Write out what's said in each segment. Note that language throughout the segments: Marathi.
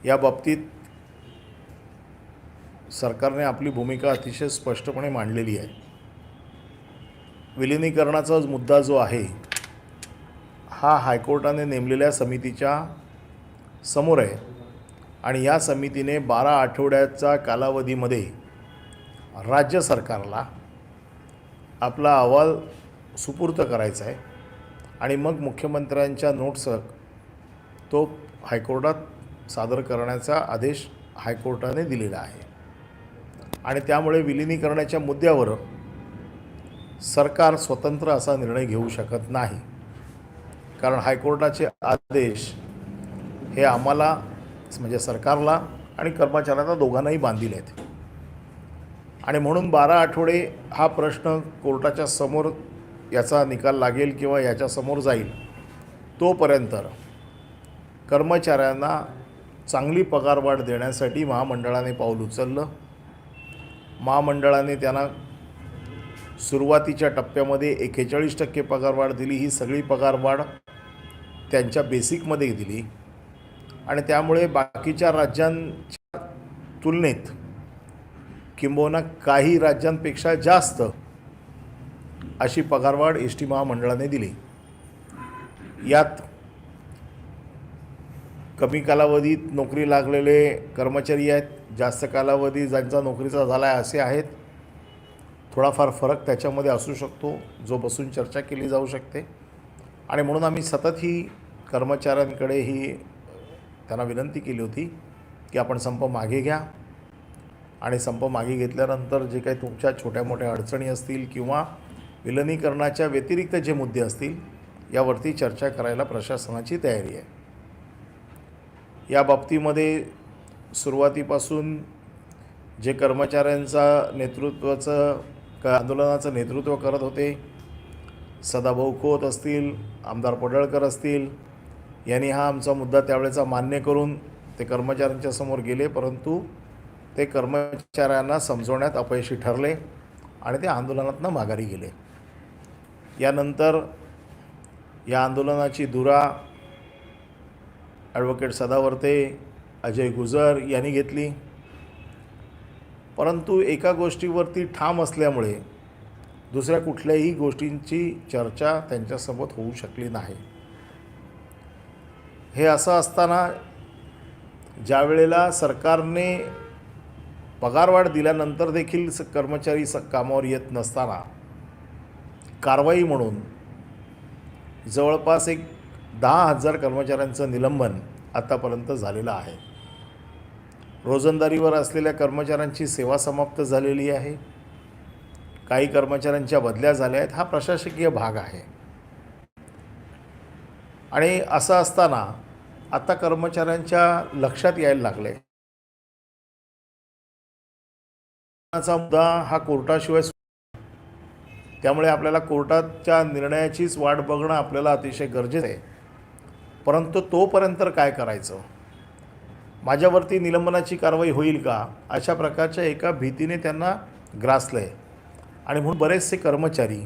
या बाबतीत सरकारने आपली भूमिका अतिशय स्पष्टपणे मांडलेली आहे। विलिनीकरणाचा मुद्दा जो आहे हा हायकोर्टाने नेमलेल्या समितीच्या समोर आहे आणि या समितीने 12 आठवड्याचा कालावधीमध्ये राज्य सरकारला आपला अहवाल सुपूर्द करायचा आहे आणि मग मुख्यमंत्र्यांच्या नोटसह तो हायकोर्टात सादर करण्याचा आदेश हायकोर्टाने दिलेला आहे। आणि त्यामुळे विलिनीकरणाच्या मुद्द्यावर सरकार स्वतंत्र असा निर्णय घेऊ शकत नाही, कारण हायकोर्टाचे आदेश हे आम्हाला म्हणजे सरकारला आणि कर्मचाऱ्यांना दोघांनाही बांधील आहेत आणि म्हणून 12 आठवडे हा प्रश्न कोर्टाच्या समोर याचा निकाल लागेल किंवा याच्या समोर जाईल तोपर्यंत कर्मचाऱ्यांना चांगली पगारवाढ देण्यासाठी महामंडळाने पाऊल उचललं। महामंडळाने त्यांना सुरुवातीच्या टप्प्यामध्ये 41% पगारवाढ दिली। ही सगळी पगारवाढ त्यांच्या बेसिकमध्ये दिली आणि त्यामुळे बाकीच्या राज्यांच्या तुलनेत किंबहुना काही राज्यांपेक्षा जास्त अशी पगारवाढ एस टी महामंडळाने दिली। यात कमी कालावधीत नोकरी लागलेले कर्मचारी आहेत, जास्त कालावधी ज्यांचा नोकरीचा झाला आहे असे आहेत। थोडाफार फरक त्याच्यामध्ये असू शकतो जो बसून चर्चा केली जाऊ शकते आणि म्हणून आम्ही सतत ही कर्मचाऱ्यांकडे ही त्यांना विनंती केली होती की आपण संप मागे घ्या आणि संप मागे घेतल्यानंतर जे काही तुमच्या छोट्या मोठ्या अडचणी असतील किंवा विलिनीकरणाच्या व्यतिरिक्त जे मुद्दे असतील यावरती चर्चा करायला प्रशासनाची तयारी आहे। या बाबतीमध्ये सुरुवातीपासून जे कर्मचाऱ्यांचा आंदोलनाचं नेतृत्व करत होते, सदाभाऊ खोत असतील, आमदार पडळकर असतील, यांनी हा आमचा मुद्दा त्यावेळेचा मान्य करून ते कर्मचाऱ्यांच्या समोर गेले, परंतु ते कर्मचाऱ्यांना समजवण्यात अपयशी ठरले आणि ते आंदोलनातनं माघारी गेले। यानंतर या आंदोलनाची धुरा ॲडव्होकेट सदावर्ते, अजय गुजर यांनी घेतली, परंतु एका गोष्टीवरती ठाम असल्यामुळे दुसऱ्या कुठल्याही गोष्टींची चर्चा त्यांच्यासोबत होऊ शकली नाही। हे असं असताना ज्या वेळेला सरकारने पगारवाढ दिल्यानंतर देखील कर्मचारी कामावर येत नसताना कारवाई म्हणून जवळपास 10,000 कर्मचाऱ्यांचं निलंबन आतापर्यंत झालेलं आहे। रोजंदारीवर असलेल्या कर्मचाऱ्यांची सेवा समाप्त झालेली आहे, काही कर्मचाऱ्यांच्या बदल्या झाल्या आहेत। हा प्रशासकीय भाग आहे आणि असं असताना आता कर्मचाऱ्यांच्या लक्षात यायला लागले मुद्दा हा कोर्टाशिवाय, त्यामुळे आपल्याला कोर्टाच्या निर्णयाचीच वाट बघणं आपल्याला अतिशय गरजेचं आहे। परंतु तोपर्यंत काय करायचं, माझ्यावरती निलंबनाची कारवाई होईल का, अशा प्रकारच्या एका भीतीने त्यांना ग्रासलं आहे आणि म्हणून बरेचसे कर्मचारी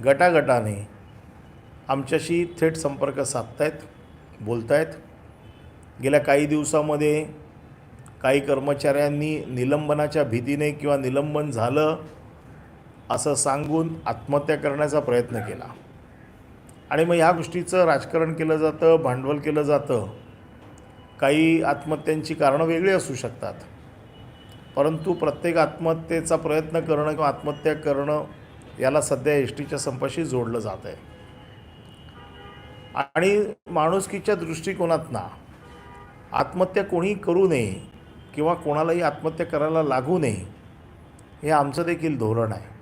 गटागटाने आमच्याशी थेट संपर्क साधत आहेत, बोलत आहेत। गेल्या काही दिवसामध्ये काही कर्मचाऱ्यांनी निलंबनाच्या भीतीने किंवा निलंबन झालं असं सांगून आत्महत्या करण्याचा प्रयत्न केला आणि मग ह्या गोष्टीचं राजकारण केलं जातं, भांडवल केलं जातं। काही आत्महत्यांची कारणं वेगळी असू शकतात, परंतु प्रत्येक आत्महत्येचा प्रयत्न करणं किंवा आत्महत्या करणं याला सध्या एस टीच्या संपाशी जोडलं जात आहे आणि माणुसकीच्या दृष्टिकोनातनं आत्महत्या कोणी करू नये किंवा कोणालाही आत्महत्या करायला लागू नये हे आमचं देखील धोरण आहे।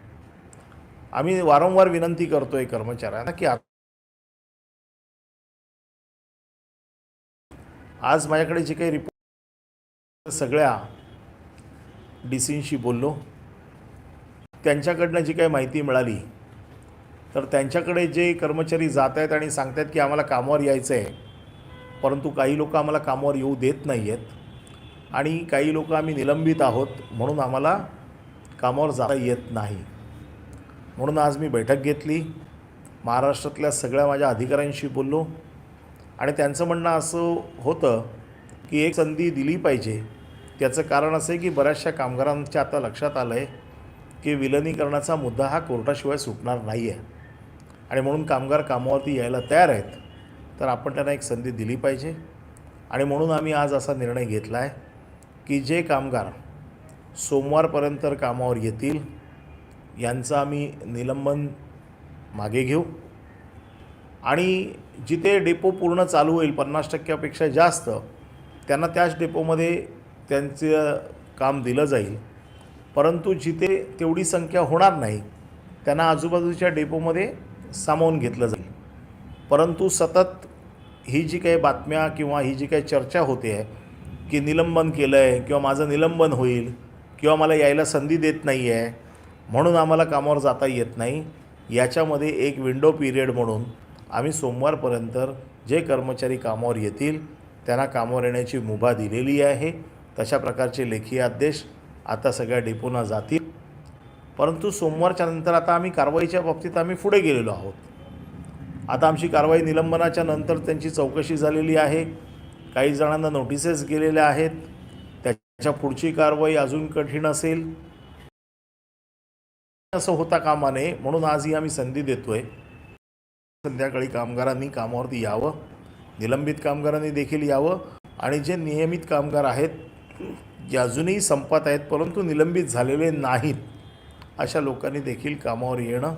आम्ही वारंवार विनंती करतो आहे कर्मचाऱ्यांना की आज माझ्याकडे जे काही रिपोर्ट सगळ्या डीसींशी बोललो, त्यांच्याकडनं जी काही माहिती मिळाली तर त्यांच्याकडे जे कर्मचारी जात आहेत आणि सांगत आहेत की आम्हाला कामावर यायचं आहे, परंतु काही लोक आम्हाला कामावर येऊ देत नाही आहेत आणि काही लोक आम्ही निलंबित आहोत म्हणून आम्हाला कामावर जाता येत नाही। म्हणून आज मी बैठक घेतली, महाराष्ट्रातल्या सगळ्या माझ्या अधिकाऱ्यांशी बोललो आणि त्यांचं म्हणणं असं होतं की एक संधी दिली पाहिजे. त्याचं कारण असं आहे की बऱ्याचशा कामगारांच्या आता लक्षात आलं आहे की विलिनीकरणाचा मुद्दा हा कोर्टाशिवाय सुटणार नाही आहे आणि म्हणून कामगार कामावरती यायला तयार आहेत. तर आपण त्यांना एक संधी दिली पाहिजे आणि म्हणून आम्ही आज असा निर्णय घेतला आहे की जे कामगार सोमवारपर्यंत कामावर येतील यांचं आम्ही निलंबन मागे घेऊ आणि जिथे डेपो पूर्ण चालू होईल 50%पेक्षा जास्त त्यांना त्याच डेपोमध्ये त्यांचं काम दिलं जाईल. परंतु जिथे तेवढी संख्या होणार नाही त्यांना आजूबाजूच्या डेपोमध्ये सामावून घेतलं जाईल. परंतु सतत ही जी काही बातम्या किंवा ही जी काही चर्चा होते आहे की निलंबन केलं आहे किंवा माझं निलंबन होईल किंवा मला यायला संधी देत नाही आहे म्हणून आम्हाला कामावर जाता येत नाही, याच्यामध्ये एक विंडो पिरियड म्हणून आम्ही सोमवारपर्यंत जे कर्मचारी कामावर येतील त्यांना कामावर येण्याची मुभा दिलेली आहे. तशा प्रकारचे लेखी आदेश आता सगळ्या डेपोना जातील. परंतु सोमवारच्या नंतर आता आम्ही कारवाईच्या बाबतीत आम्ही पुढे गेलेलो आहोत. आता आमची कारवाई निलंबनाच्या नंतर त्यांची चौकशी झालेली आहे. काही जणांना नोटिसेस गेलेल्या आहेत. त्याच्या पुढची कारवाई अजून कठीण असेल असं होता कामा नये म्हणून आजही आम्ही संधी देतोय. संध्याकाळी कामगारांनी कामावरती यावं, निलंबित कामगारांनी देखील यावं आणि जे नियमित कामगार आहेत जे अजूनही संपात आहेत परंतु निलंबित झालेले नाहीत अशा लोकांनी देखील कामावर येणं,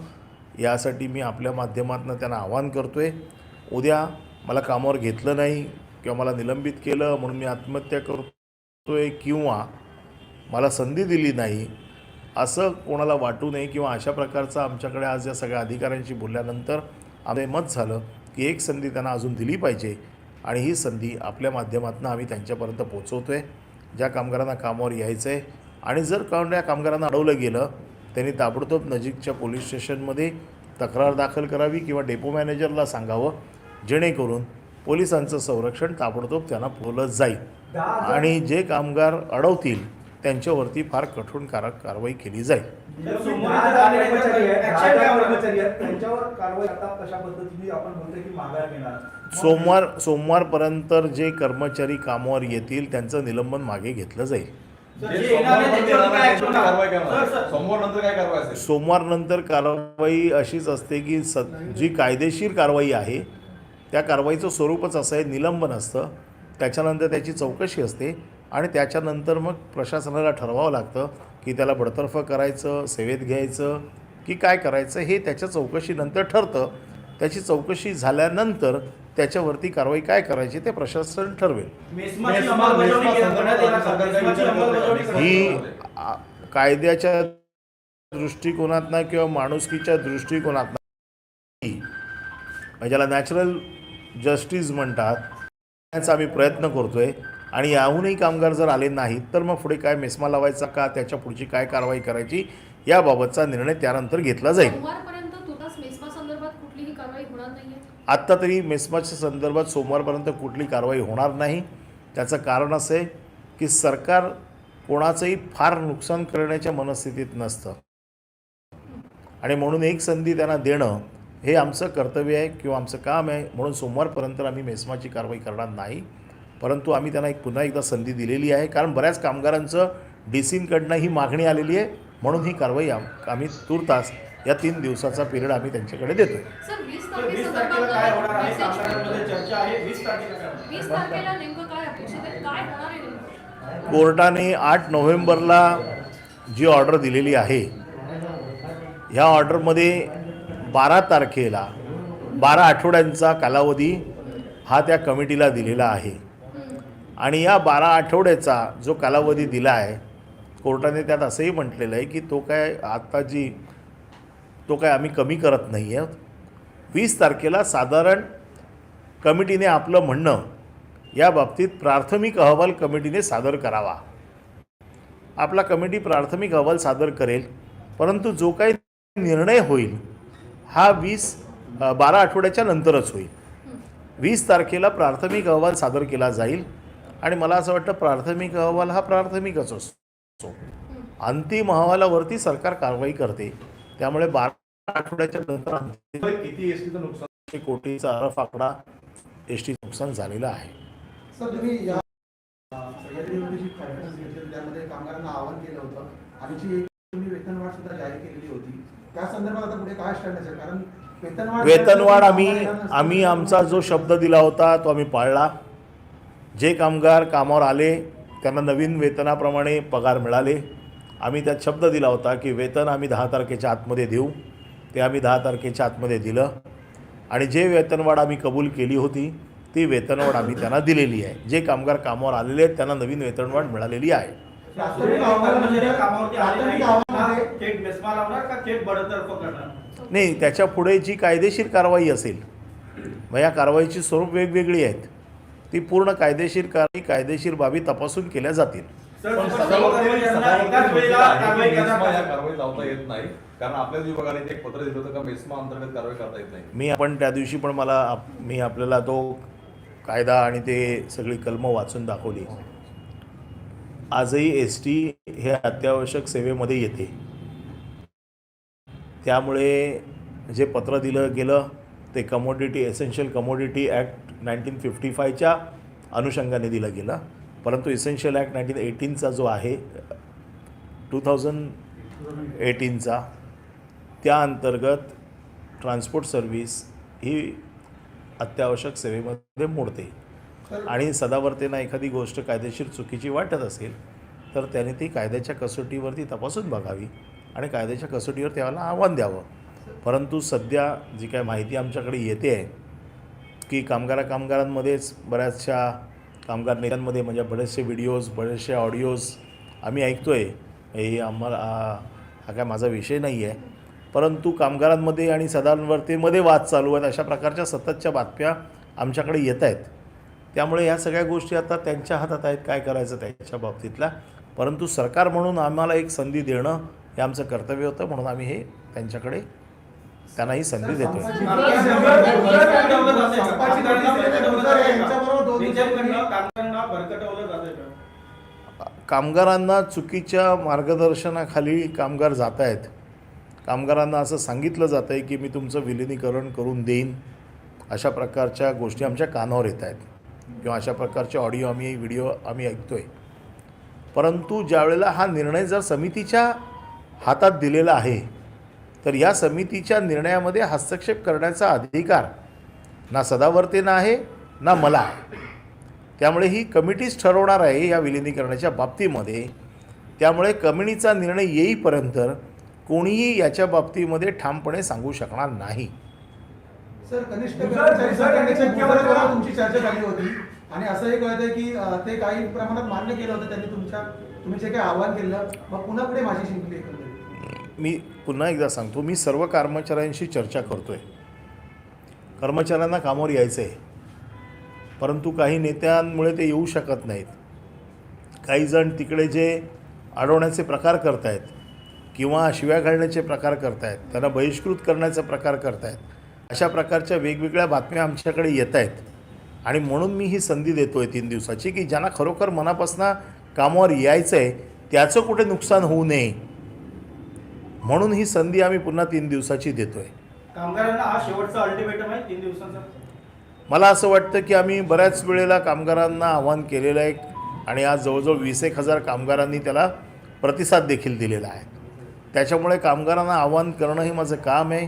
यासाठी मी आपल्या माध्यमातून त्यांना आवाहन करतो आहे. उद्या मला कामावर घेतलं नाही किंवा मला निलंबित केलं म्हणून मी आत्महत्या करतो आहे किंवा मला संधी दिली नाही असं कोणाला वाटू नये किंवा अशा प्रकारचं आमच्याकडे आज या सगळ्या अधिकाऱ्यांशी बोलल्यानंतर आम्ही मत झालं की एक संधी त्यांना अजून दिली पाहिजे आणि ही संधी आपल्या माध्यमातून आम्ही त्यांच्यापर्यंत पोचवतो आहे. ज्या कामगारांना कामावर यायचं आहे आणि जर या कामगारांना अडवलं गेलं त्यांनी ताबडतोब नजीकच्या पोलीस स्टेशनमध्ये तक्रार दाखल करावी किंवा डेपो मॅनेजरला सांगावं जेणेकरून पोलिसांचं संरक्षण ताबडतोब त्यांना पुरवलं जाईल आणि जे कामगार अडवतील त्यांच्यावरती फार कठोर कारवाई केली जाईल. सोमवारपर्यंत जे कर्मचारी कामावर येतील त्यांचं निलंबन मागे घेतलं जाईल. सोमवारनंतर कारवाई अशीच असते की जी कायदेशीर कारवाई आहे त्या कारवाईचं स्वरूपच असं आहे, निलंबन असतं, त्याच्यानंतर त्याची चौकशी असते आणि त्याच्यानंतर मग प्रशासनाला ठरवावं लागतं की त्याला बडतर्फ करायचं, सेवेत घ्यायचं की काय करायचं हे त्याच्या चौकशीनंतर ठरतं. त्याची चौकशी झाल्यानंतर त्याच्यावरती कारवाई काय करायची ते प्रशासन ठरवेल. ही कायद्याच्या दृष्टिकोनातनं किंवा माणुसकीच्या दृष्टिकोनातनं ज्याला नॅचरल जस्टिस म्हणतात त्याचा आम्ही प्रयत्न करतो आहे आणि याहूनही कामगार जर आले नाहीत तर मग पुढे काय मेस्मा लावायचा का त्याच्या पुढची काय कारवाई करायची याबाबतचा निर्णय त्यानंतर घेतला जाईल. आत्ता तरी मेस्माच्या संदर्भात सोमवारपर्यंत कुठली कारवाई होणार नाही. त्याचं कारण असं आहे की सरकार कोणाचंही फार नुकसान करण्याच्या मनस्थितीत नसतं आणि म्हणून एक संधी त्यांना देणं हे आमचं कर्तव्य आहे किंवा आमचं काम आहे. म्हणून सोमवारपर्यंत आम्ही मेस्माची कारवाई करणार नाही. परंतु आम्ही त्यांना पुन्हा एकदा संधी दिलेली आहे कारण बऱ्याच कामगारांचं डीसींकडनं ही मागणी आलेली आहे म्हणून ही कारवाई आम्ही तुर्तास या 3 दिवसाचा पिरियड आम्ही त्यांच्याकडे देतोय. कोर्टाने 8 नोव्हेंबरला जी ऑर्डर दिलेली आहे ह्या ऑर्डरमध्ये 12 तारखेला 12 आठवड्यांचा कालावधी हा त्या कमिटीला दिलेला आहे आणि या 12 आठवड्याचा जो कालावधी दिला आहे कोर्टाने त्यात असंही म्हटलेलं आहे की तो काय आम्ही कमी करत नाही आहोत. 20 तारखेला साधारण कमिटीने आपलं म्हणणं या बाबतीत प्राथमिक अहवाल कमिटीने सादर करावा. आपला कमिटी प्राथमिक अहवाल सादर करेल परंतु जो काही निर्णय होईल हा 12 आठवड्याच्या नंतरच होईल. 20 तारखेला प्राथमिक अहवाल सादर केला जाईल आणि मला असं वाटतं प्राथमिक अहवाल हा प्राथमिकच असतो. अंतिम अहवालावरती सरकार कारवाई करते. त्यामुळे 12 आठवड्याच्या नंतर किती एसटीचं नुकसान कोटीचा अर्फ आकडा एसटीचं नुकसान झालेलं आहे. सह्याद्री जी कॉन्फरन्स घेतली होती त्यामध्ये कामगारांना आवाहन केलं होतं आणि जी एक तुम्ही वेतनवाढ सुद्धा जाहीर केलेली होती त्या संदर्भात आता पुढे काय स्टँड असेल? कारण वेतनवाढ आम्ही आमचा जो शब्द दिला होता तो आम्ही पाळला. जे कामगार कामावर आले त्यांना नवीन वेतनाप्रमाणे पगार मिळाले. आम्ही त्यात शब्द दिला होता की वेतन आम्ही 10 तारखेच्या आतमध्ये देऊ. ते आम्ही 10 तारखेच्या आतमध्ये दिलं आणि जे वेतनवाढ आम्ही कबूल केली होती ती वेतनवाढ आम्ही त्यांना दिलेली आहे. जे कामगार कामावर आलेले आहेत त्यांना नवीन वेतनवाढ मिळालेली आहे. नाही, त्याच्या पुढे जी कायदेशीर कारवाई असेल मग या कारवाईची स्वरूप वेगवेगळी आहेत. ती पूर्ण कायदेशीर कायदेशीर बाबी तपासून केल्या जातील. कारण आपल्याच विभागाने एक पत्र दिलं होतं का मेस्मा अंतर्गत कारवाई करता येत नाही. आपण त्या दिवशी पण मी आपल्याला तो कायदा आणि ते सगळी कलमं वाचून दाखवली. आजही ST हे अत्यावश्यक सेवेमध्ये येते. त्यामुळे जे पत्र दिलं गेलं ते एसेन्शियल कमोडिटी ॲक्ट 1955च्या अनुषंगाने दिलं गेलं. परंतु इसेन्शियल ॲक्ट 1918चा जो आहे 2018चा त्या अंतर्गत ट्रान्सपोर्ट सर्व्हिस ही अत्यावश्यक सेवेमध्ये मोडते. आणि सदावर्तेनं एखादी गोष्ट कायदेशीर चुकीची वाटत असेल तर त्याने ती कायद्याच्या कसोटीवरती तपासून बघावी आणि कायद्याच्या कसोटीवर त्याला आव्हान द्यावं. परंतु सध्या जी काय माहिती आमच्याकडे येते आहे की कामगारांमध्येच बऱ्याचशा कामगार नेत्यांमध्ये म्हणजे बरेचसे व्हिडिओज बरेचसे ऑडिओज आम्ही ऐकतो आहे. हे आम्हाला हा काय माझा विषय नाही आहे. परंतु कामगारांमध्ये आणि सदावर्तेमध्ये वाद चालू आहेत अशा प्रकारच्या सततच्या बातम्या आमच्याकडे येत आहेत. त्यामुळे ह्या सगळ्या गोष्टी आता त्यांच्या हातात आहेत काय करायचं त्याच्या बाबतीतला. परंतु सरकार म्हणून आम्हाला एक संधी देणं हे आमचं कर्तव्य होतं म्हणून आम्ही हे त्यांना ही संधी देतो. कामगारांना चुकीच्या मार्गदर्शनाखाली कामगार जात आहेत. कामगारांना असं सांगितलं जातं आहे की मी तुमचं विलिनीकरण करून देईन. अशा प्रकारच्या गोष्टी आमच्या कानावर येत आहेत किंवा अशा प्रकारचे व्हिडिओ आम्ही ऐकतो आहे. परंतु ज्यावेळेला हा निर्णय जर समितीच्या हातात दिलेला आहे तर या समितीच्या निर्णयामध्ये हस्तक्षेप करण्याचा अधिकार ना सदावर्तेनं आहे ना मला आहे. त्यामुळे ही कमिटीच ठरवणार आहे या विलिनीकरणाच्या बाबतीमध्ये. त्यामुळे कमिटीचा निर्णय येईपर्यंत कोणीही याच्या बाबतीमध्ये ठामपणे सांगू शकणार नाही. सर, कनिष्ठ कर्मचारी संघटनेच्या तुमची चर्चा झाली होती आणि असंही कळतंय की ते काही प्रमाणात मान्य केलं होतं त्यांनी तुम्ही जे काही आव्हान केलं मग पुन्हा पुढे माझी शिंकली. मी पुन्हा एकदा सांगतो मी सर्व कर्मचाऱ्यांशी चर्चा करतो आहे. कर्मचाऱ्यांना कामावर यायचं आहे परंतु काही नेत्यांमुळे ते येऊ शकत नाहीत. काही जण तिकडे जे अडवण्याचे प्रकार करत आहेत किंवा शिव्या घालण्याचे प्रकार करत आहेत त्यांना बहिष्कृत करण्याचा प्रकार करत आहेत. अशा प्रकारच्या वेगवेगळ्या बातम्या आमच्याकडे येत आहेत आणि म्हणून मी ही संधी देतो आहे 3 दिवसाची की ज्यांना खरोखर मनापासून कामावर यायचं आहे त्याचं कुठे नुकसान होऊ नये म्हणून ही संधी आम्ही पुन्हा 3 दिवसाची देतो आहे. कामगारांना हा शेवटचा अल्टिमेटम आहे 3 दिवसांचा. मला असं वाटतं की आम्ही बऱ्याच वेळेला कामगारांना आव्हान केलेलं आहे आणि आज जवळजवळ 20,000 कामगारांनी त्याला प्रतिसाद देखील दिलेला आहे. त्याच्यामुळे कामगारांना आव्हान करणं हे माझं काम आहे.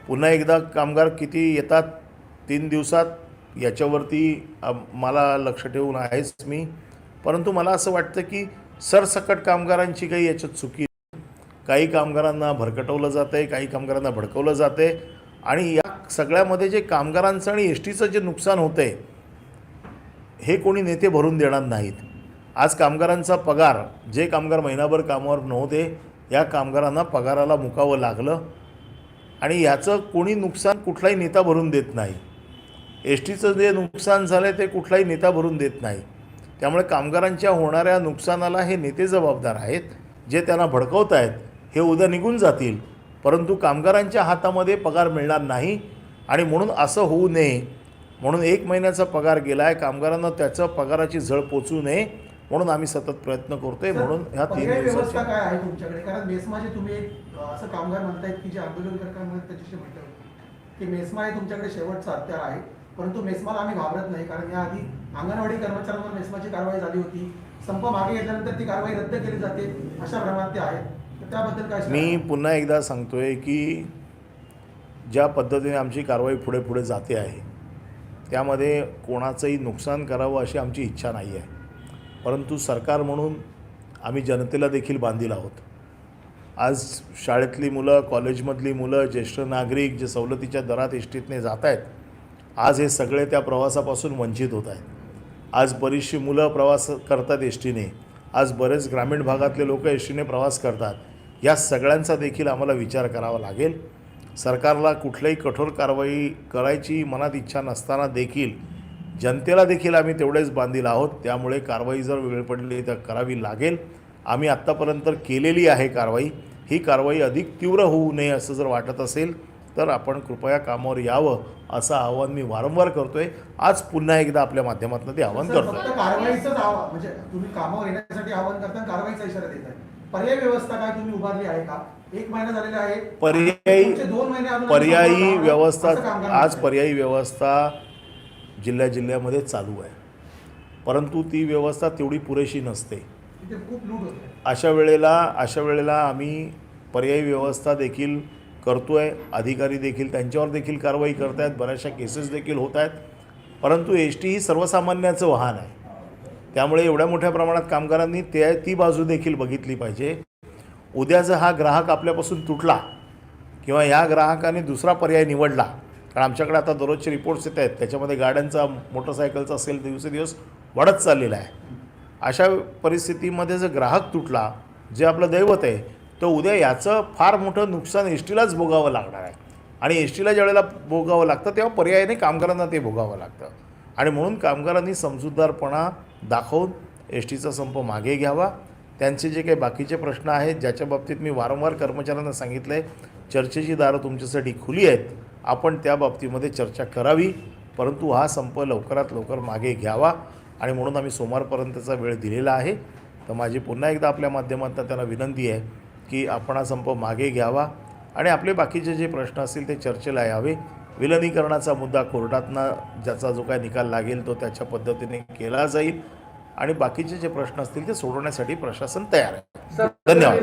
पुन्हा एकदा कामगार किती येतात 3 दिवसात याच्यावरती मला लक्ष ठेवून आहेच मी. परंतु मला असं वाटतं की सरसकट कामगारांची काही याच्यात चुकी. काही कामगारांना भरकटवलं जातं आहे काही कामगारांना भडकवलं जातं आहे आणि या सगळ्यामध्ये जे कामगारांचं आणि STचं जे नुकसान होतं आहे हे कोणी नेते भरून देणार नाहीत. आज कामगारांचा पगार जे कामगार महिनाभर कामावर नव्हते या कामगारांना पगाराला मुकावं लागलं आणि याचं कोणी नुकसान कुठलाही नेता भरून देत नाही. STचं जे नुकसान झालं आहे ते कुठलाही नेता भरून देत नाही. त्यामुळे कामगारांच्या होणाऱ्या नुकसानाला हे नेते जबाबदार आहेत. जे त्यांना भडकवत आहेत हे उद्या निघून जातील परंतु कामगारांच्या हातामध्ये पगार मिळणार नाही आणि म्हणून असं होऊ नये म्हणून 1 महिन्याचा पगार गेला आहे कामगारांना त्याचं पगाराची झळ पोचू नये म्हणून आम्ही सतत प्रयत्न करतोय. म्हणून ह्या 3 दिवसाची काय आहे तुमच्याकडे? कारण मेस्माचे तुम्ही असं कामगार म्हणतायत की जे आंदोलन करतात त्याच्याशी म्हटलं की मेस्मा हे तुमच्याकडे शेवटचा हत्यार आहे परंतु मेस्माला आम्ही घाबरत नाही, कारण याआधी अंगणवाडी कर्मचाऱ्यांवर मेस्माची कारवाई झाली होती. संप मागे घेतल्यानंतर ती कारवाई रद्द केली जाते, अशा भ्रमात ते आहेत. तर त्याबद्दल काय मी सांगाल? पुन्हा एकदा सांगतोय की ज्या पद्धतीने आमची कारवाई पुढे पुढे जाते आहे त्यामध्ये कोणाचंही नुकसान करावं अशी आमची इच्छा नाही आहे. परंतु सरकार म्हणून आम्ही जनतेला देखील बांधील आहोत. आज शाळेतली मुलं, कॉलेजमधली मुलं, ज्येष्ठ नागरिक जे सवलतीच्या दरात एसटीतने जात आहेत, आज हे सगळे त्या प्रवासापासून वंचित होत आहेत. आज बरीचशी मुलं प्रवास करतात एसटीने, आज बरेच ग्रामीण भागातले लोक एसटीने प्रवास करतात. या सगळ्यांचा देखील आम्हाला विचार करावा लागेल. सरकारला कुठल्याही कठोर कारवाई करायची मनात इच्छा नसताना देखील जनतेला देखील आम्ही तेवढेच बांधील आहोत. त्यामुळे कारवाई जर वेळ पडली तर करावी लागेल. आम्ही आत्तापर्यंत केलेली आहे कारवाई. ही कारवाई अधिक तीव्र होऊ नये असं जर वाटत असेल तर आपण कृपया कामावर यावं असं आवाहन मी वारंवार करतोय. आज पुन्हा एकदा आपल्या माध्यमातून ते आवाहन सर, करतोय. फक्त कारवाईचंच आव्हान, म्हणजे तुम्ही कामावर येण्यासाठी आवाहन करता, कारवाईचा इशारा देत आहे. पर्यायी व्यवस्था काय तुम्ही उभारली आहे का? 1 महिना झालेला आहे. पुढचे 2 महिने अजून पर्यायी व्यवस्था असं कामगार आज म्हणतात. पर्यायी व्यवस्था जिल्ह्यामध्ये चालू आहे, परंतु ती व्यवस्था तेवढी पुरेशी नसते. तिथे खूप लूट होते. अशा वेळेला आम्ही पर्यायी व्यवस्था देखील करतोय. अधिकारी देखील त्यांच्यावर देखील कारवाई करत आहेत. बऱ्याचशा केसेस देखील होत आहेत. परंतु एस टी ही सर्वसामान्याचं वाहन आहे. त्यामुळे एवढ्या मोठ्या प्रमाणात कामगारांनी ती बाजू देखील बघितली पाहिजे. उद्या जर हा ग्राहक आपल्यापासून तुटला किंवा या ग्राहकाने दुसरा पर्याय निवडला, कारण आमच्याकडे आता दररोजचे रिपोर्ट्स येत आहेत, त्याच्यामध्ये गाड्यांचा, मोटरसायकलचा असेल दिवसेदिवस वाढत चाललेला आहे. अशा परिस्थितीमध्ये जर ग्राहक तुटला, जे आपलं दैवत आहे, तर उद्या याचं फार मोठं नुकसान एस टीलाच भोगावं लागणार आहे. आणि एस टीला ज्यावेळेला भोगावं लागतं तेव्हा पर्यायाने कामगारांना ते भोगावं लागतं. आणि म्हणून कामगारांनी समजूतदारपणा दाखवून एस टीचा संप मागे घ्यावा. त्यांचे जे काही बाकीचे प्रश्न आहेत, ज्याच्या बाबतीत मी वारंवार कर्मचाऱ्यांना सांगितलं आहे, चर्चेची दारं तुमच्यासाठी खुली आहेत, आपण त्या बाबतीमध्ये चर्चा करावी. परंतु हा संप लवकरात लवकर मागे घ्यावा. आणि म्हणून आम्ही सोमवारपर्यंतचा वेळ दिलेला आहे. तर माझी पुन्हा एकदा आपल्या माध्यमातून त्यांना विनंती आहे की आपण हा संप मागे घ्यावा आणि आपले बाकीचे जे प्रश्न असतील ते चर्चेला यावे. विलिनीकरणाचा मुद्दा कोर्टातनं ज्याचा जो काय निकाल लागेल तो त्याच्या पद्धतीने केला जाईल आणि बाकीचे जे प्रश्न असतील ते सोडवण्यासाठी प्रशासन तयार आहे. धन्यवाद.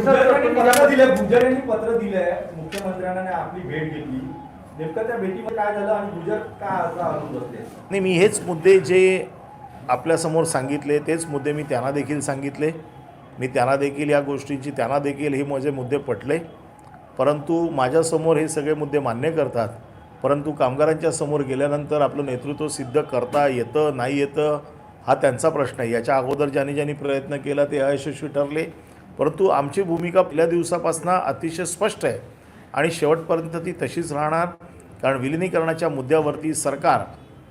गुजर यांनी पत्र दिलंय मुख्यमंत्र्यांना आणि आपली भेट घेतली. नेमकं त्या भेटीमध्ये काय झालं आणि गुजर काय आणून बसले? नाही, मी हेच मुद्दे जे आपल्यासमोर सांगितले तेच मुद्दे मी त्यांना देखील सांगितले. मी त्यांना देखील या गोष्टींची त्यांना देखील हे माझे मुद्दे पटले. परंतु माझ्यासमोर हे सगळे मुद्दे मान्य करतात, परंतु कामगारांच्या समोर गेल्यानंतर आपलं नेतृत्व सिद्ध करता येतं नाही येतं हा त्यांचा प्रश्न आहे. याच्या अगोदर ज्यांनी प्रयत्न केला ते अयशस्वी ठरले. परंतु आमची भूमिका पहिल्या दिवसापासून अतिशय स्पष्ट आहे आणि शेवटपर्यंत ती तशीच राहणार. कारण विलिनीकरणाच्या मुद्द्यावरती सरकार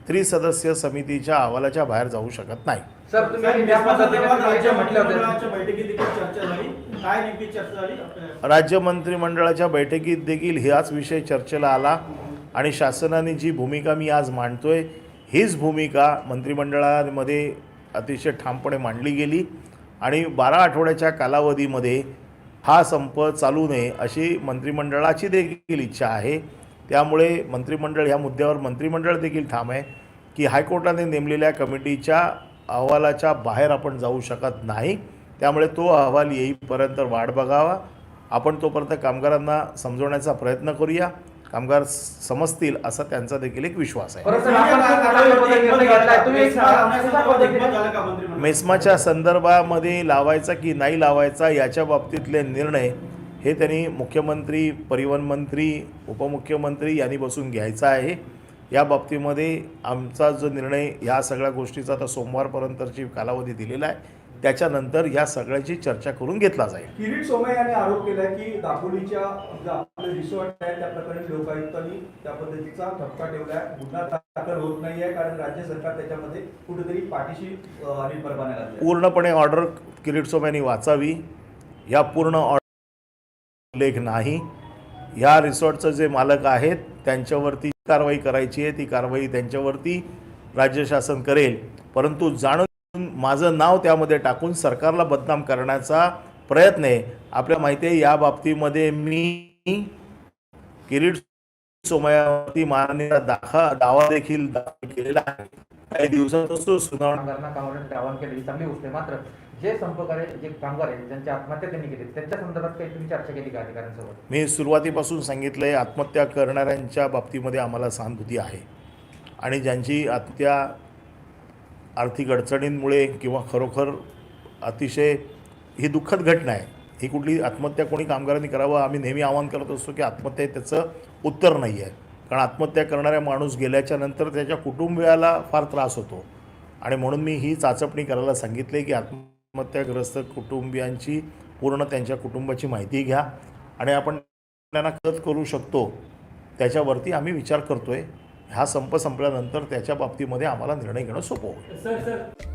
त्रिसदस्यीय समितीच्या अहवालाच्या बाहेर जाऊ शकत नाही. सर, तुम्ही ज्या पद्धतीने राज्य म्हटलं होतं, मंत्रिमंडळाच्या बैठकीत देखील चर्चा झाली. काय नेमकी चर्चा झाली? राज्य मंत्रिमंडळाच्या बैठकीत देखील हाच विषय चर्चेला आला आणि शासनाने जी भूमिका मी आज मांडतोय हीच भूमिका मंत्रिमंडळामध्ये अतिशय ठामपणे मांडली गेली आणि 12 आठवड्याच्या कालावधीमध्ये हा संप चालू नये अशी मंत्रिमंडळाची देखील इच्छा आहे. त्यामुळे मंत्रिमंडळ ह्या मुद्द्यावर मंत्रिमंडळ देखील ठाम आहे की हायकोर्टाने नेमलेल्या कमिटीच्या अहवालाच्या बाहेर आपण जाऊ शकत नाही. त्यामुळे तो अहवाल येईपर्यंत वाट बघावा. आपण तोपर्यंत कामगारांना समजवण्याचा प्रयत्न करूया. कामगार समजतील असा त्यांचा देखील एक विश्वास आहे. मेस्माच्या संदर्भामध्ये लावायचा की नाही लावायचा याच्या बाबतीतले निर्णय हे त्यांनी मुख्यमंत्री, परिवहन मंत्री, उपमुख्यमंत्री यांनी बसून घ्यायचा आहे. या बाबतीमध्ये आमचा जो निर्णय ह्या सगळ्या गोष्टीचा आता सोमवारपर्यंतची कालावधी दिलेला आहे, त्याच्यानंतर या सगळ्याची चर्चा करून घेतला जाईल. किरीट सोमय्या यांनी आरोप केलाय की दापोलीच्या आपले रिसॉर्ट आहे त्या प्रकरणी लोकायुक्तांनी त्या पद्धतीचा ठपका ठेवलाय. गुन्हा दाखल होत नाहीये कारण राज्य सरकार त्याच्यामध्ये कुठेतरी पाठीशी अनिल परबाने लागले. पूर्णपणे ऑर्डर किरीट सोमय्यांनी वाचावी. या पूर्ण ऑर्डर उल्लेख नाही. या रिसॉर्टचं जे मालक आहेत त्यांच्यावरती कारवाई करायची आहे, ती कारवाई त्यांच्यावरती राज्य शासन करेल. परंतु जाणून माझं नाव त्यामध्ये टाकून सरकारला बदनाम करण्याचा प्रयत्न आहे. आपल्याला माहिती आहे या बाबतीमध्ये मी किरीट सोमयावरती माननीय दावा देखील दाखल केलेला आहे. काही दिवसातच तो सुनावणी कामगारांना कामासाठी आवाहन केलं ही चांगली गोष्ट आहे. मात्र जे जे कामगार आहेत ज्यांच्या आत्महत्या त्यांनी केली त्यांच्या संदर्भात काही तुम्ही चर्चा केली का अधिकाऱ्यांसोबत? मी सुरुवातीपासून सांगितलंय, आत्महत्या करणाऱ्यांच्या बाबतीमध्ये आम्हाला सहानुभूती आहे आणि ज्यांची आत्महत्या आर्थिक अडचणींमुळे किंवा खरोखर अतिशय ही दुःखद घटना आहे. ही कुठली आत्महत्या कोणी कामगारांनी करावं आम्ही नेहमी आवाहन करत असतो की आत्महत्या त्याचं उत्तर नाही आहे. कारण आत्महत्या करणाऱ्या माणूस गेल्याच्या नंतर त्याच्या कुटुंबियाला फार त्रास होतो आणि म्हणून मी ही चाचपणी करायला सांगितले की आत्महत्याग्रस्त कुटुंबियांची पूर्ण त्यांच्या कुटुंबाची माहिती घ्या आणि आपण त्यांना मदत करू शकतो त्याच्यावरती आम्ही विचार करतो आहे. हा संप संपल्यानंतर त्याच्या बाबतीमध्ये आम्हाला निर्णय घेणं सोपं होईल. सर